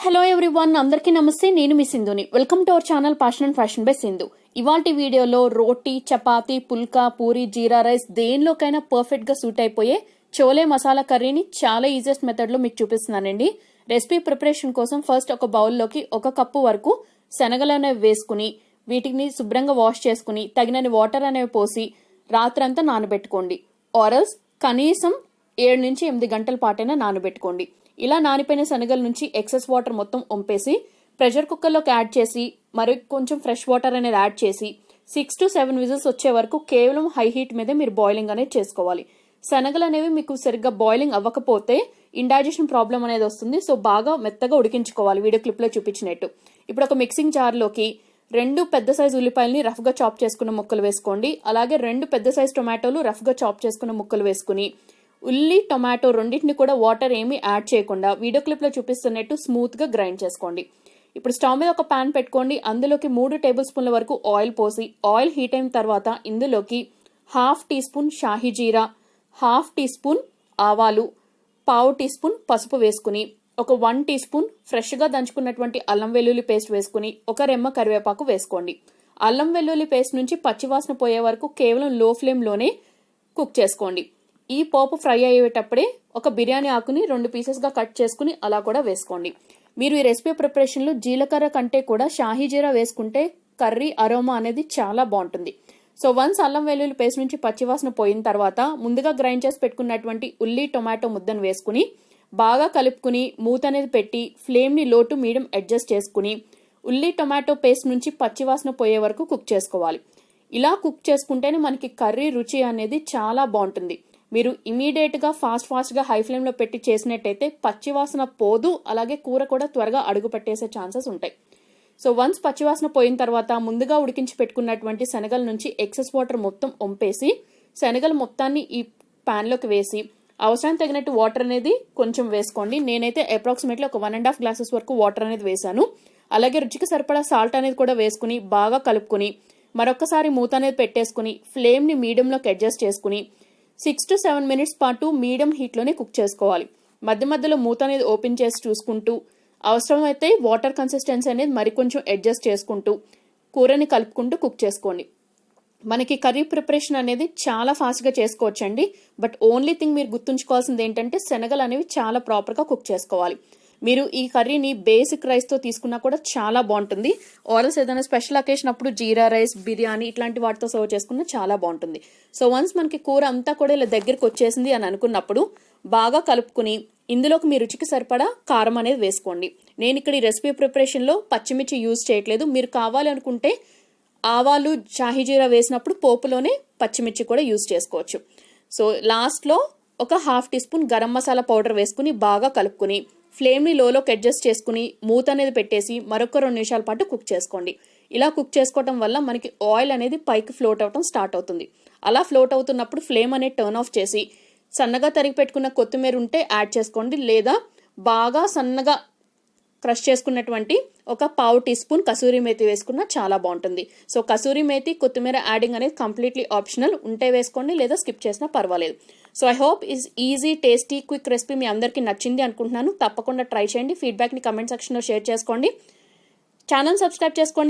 Hello everyone, అందరికీ నమస్తే. నేను మీ సింధుని. Welcome to our channel passion and fashion by Sindhu. ఇవాల్టి వీడియోలో రోటీ, చపాతీ, పుల్కా, పూరి, జీరా రైస్ దేనిలోకైనా పర్ఫెక్ట్ గా సూట్ అయిపోయే చోలే మసాలా కర్రీని చాలా ఈజియెస్ట్ మెథడ్ లో మీకు చూపిస్తున్నానండి. రెసిపీ ప్రిపరేషన్ కోసం ఫస్ట్ ఒక బౌల్లోకి 1 కప్పు వరకు శనగలు అనేవి వేసుకుని వీటిని శుభ్రంగా వాష్ చేసుకుని తగినన్ని వాటర్ అనేవి పోసి రాత్రంతా నానబెట్టుకోండి. ఆరల్స్ కనీసం 7 నుంచి 8 గంటల పాటైనా నానబెట్టుకోండి. ఇలా నానిపోయిన శనగల నుంచి ఎక్సెస్ వాటర్ మొత్తం వంపేసి ప్రెషర్ కుక్కర్లోకి యాడ్ చేసి మరి కొంచెం ఫ్రెష్ వాటర్ అనేది యాడ్ చేసి 6 to 7 విజిల్స్ వచ్చే వరకు కేవలం హై హీట్ మీదే మీరు బాయిలింగ్ అనేది చేసుకోవాలి. శనగలు అనేవి మీకు సరిగ్గా బాయిలింగ్ అవ్వకపోతే ఇండైజెషన్ ప్రాబ్లం అనేది వస్తుంది. సో బాగా మెత్తగా ఉడికించుకోవాలి వీడియో క్లిప్ లో చూపించినట్టు. ఇప్పుడు ఒక మిక్సింగ్ జార్లోకి 2 పెద్ద సైజు ఉల్లిపాయలని రఫ్ గా చాప్ చేసుకున్న ముక్కలు వేసుకోండి. అలాగే 2 పెద్ద సైజు టొమాటోలు రఫ్ గా చాప్ చేసుకున్న ముక్కలు వేసుకుని ఉల్లి, టొమాటో రెండింటిని కూడా వాటర్ ఏమీ యాడ్ చేయకుండా వీడియో క్లిప్ లో చూపిస్తున్నట్టు స్మూత్ గా గ్రైండ్ చేసుకోండి. ఇప్పుడు స్టవ్ మీద ఒక పాన్ పెట్టుకోండి. అందులోకి 3 టేబుల్ స్పూన్ల వరకు ఆయిల్ పోసి ఆయిల్ హీట్ అయిన తర్వాత ఇందులోకి 1/2 టీ స్పూన్ షాహీ జీరా, 1/2 టీ స్పూన్ ఆవాలు, 1/4 టీ స్పూన్ పసుపు వేసుకుని ఒక 1 టీ స్పూన్ ఫ్రెష్ గా దంచుకున్నటువంటి అల్లం వెల్లుల్లి పేస్ట్ వేసుకుని ఒక రెమ్మ కరివేపాకు వేసుకోండి. అల్లం వెల్లుల్లి పేస్ట్ నుంచి పచ్చివాసన పోయే వరకు కేవలం లో ఫ్లేమ్ లోనే కుక్ చేసుకోండి. ఈ పోపు ఫ్రై అయ్యేటప్పుడే ఒక బిర్యానీ ఆకుని 2 పీసెస్ గా కట్ చేసుకుని అలా కూడా వేసుకోండి. మీరు ఈ రెసిపీ ప్రిపరేషన్ లో జీలకర్ర కంటే కూడా షాహీ జీరా వేసుకుంటే కర్రీ అరోమా అనేది చాలా బాగుంటుంది. సో వన్స్ అల్లం వెల్లుల్లి పేస్ట్ నుంచి పచ్చివాసన పోయిన తర్వాత ముందుగా గ్రైండ్ చేసి పెట్టుకున్నటువంటి ఉల్లి, టొమాటో ముద్దను వేసుకుని బాగా కలుపుకుని మూత అనేది పెట్టి ఫ్లేమ్ ని లో టు మీడియం అడ్జస్ట్ చేసుకుని ఉల్లి, టొమాటో పేస్ట్ నుంచి పచ్చివాసన పోయే వరకు కుక్ చేసుకోవాలి. ఇలా కుక్ చేసుకుంటేనే మనకి కర్రీ రుచి అనేది చాలా బాగుంటుంది. మీరు ఇమీడియట్ గా ఫాస్ట్ గా హై ఫ్లేమ్ లో పెట్టి చేసినట్టయితే పచ్చివాసన పోదు, అలాగే కూర కూడా త్వరగా అడుగు పెట్టేసే ఛాన్సెస్ ఉంటాయి. సో వన్స్ పచ్చివాసన పోయిన తర్వాత ముందుగా ఉడికించి పెట్టుకున్నటువంటి శనగల నుంచి ఎక్సెస్ వాటర్ మొత్తం వంపేసి శనగలు మొత్తాన్ని ఈ పాన్ లోకి వేసి అవసరం తగినట్టు వాటర్ అనేది కొంచెం వేసుకోండి. నేనైతే అప్రాక్సిమేట్లీ ఒక 1.5 గ్లాసెస్ వరకు వాటర్ అనేది వేసాను. అలాగే రుచికి సరిపడా సాల్ట్ అనేది కూడా వేసుకుని బాగా కలుపుకుని మరొకసారి మూత అనేది పెట్టేసుకుని ఫ్లేమ్ ని మీడియంలోకి అడ్జస్ట్ చేసుకుని 6 to 7 మినిట్స్ పాటు మీడియం హీట్ లోనే కుక్ చేసుకోవాలి. మధ్య మధ్యలో మూత అనేది ఓపెన్ చేసి చూసుకుంటూ అవసరమైతే వాటర్ కన్సిస్టెన్సీ అనేది మరికొంచెం అడ్జస్ట్ చేసుకుంటూ కూరని కలుపుకుంటూ కుక్ చేసుకోండి. మనకి కర్రీ ప్రిపరేషన్ అనేది చాలా ఫాస్ట్ గా చేసుకోవచ్చండి. బట్ ఓన్లీ థింగ్ మీరు గుర్తుంచుకోవాల్సింది ఏంటంటే శనగలు అనేవి చాలా ప్రాపర్ గా కుక్ చేసుకోవాలి. మీరు ఈ కర్రీని బేసిక్ రైస్ తో తీసుకున్నా కూడా చాలా బాగుంటుంది. ఆరల్స్ ఏదైనా స్పెషల్ అకేషన్ అప్పుడు జీరా రైస్, బిర్యానీ ఇట్లాంటి వాటితో సర్వ్ చేసుకున్నా చాలా బాగుంటుంది. సో వన్స్ మనకి కూర అంతా కూడా ఇలా దగ్గరికి వచ్చేసింది అని అనుకున్నప్పుడు బాగా కలుపుకుని ఇందులోకి మీ రుచికి సరిపడా కారం అనేది వేసుకోండి. నేను ఇక్కడ ఈ రెసిపీ ప్రిపరేషన్ లో పచ్చిమిర్చి యూజ్ చేయట్లేదు. మీరు కావాలి అనుకుంటే ఆవాలు, షాహీ జీరా వేసినప్పుడు పోపులోనే పచ్చిమిర్చి కూడా యూజ్ చేసుకోవచ్చు. సో లాస్ట్ లో ఒక 1/2 teaspoon garam masala powder వేసుకుని బాగా కలుపుకుని ఫ్లేమ్ ని లోకి అడ్జస్ట్ చేసుకుని మూత అనేది పెట్టేసి మరొక 2 నిమిషాల పాటు కుక్ చేసుకోండి. ఇలా కుక్ చేసుకోవటం వల్ల మనకి ఆయిల్ అనేది పైకి ఫ్లోట్ అవటం స్టార్ట్ అవుతుంది. అలా ఫ్లోట్ అవుతున్నప్పుడు ఫ్లేమ్ అనేది టర్న్ ఆఫ్ చేసి సన్నగా తరిగి పెట్టుకున్న కొత్తిమీర ఉంటే యాడ్ చేసుకోండి. లేదా బాగా సన్నగా క్రష్ చేసుకున్నటువంటి ఒక 1/4 టీ స్పూన్ కసూరి మేతి వేసుకున్నా చాలా బాగుంటుంది. సో కసూరి మేతి, కొత్తిమీర యాడింగ్ అనేది కంప్లీట్లీ ఆప్షనల్. ఉంటే వేసుకోండి, లేదా స్కిప్ చేసినా పర్వాలేదు. So I hope is easy, tasty, quick recipe మీ అందరికీ నచ్చింది అనుకుంటున్నాను. తప్పకుండా ట్రై చేయండి. ఫీడ్బ్యాక్ ని కమెంట్ సెక్షన్ లో షేర్ చేసుకోండి. ఛానల్ సబ్స్క్రైబ్ చేసుకోండి.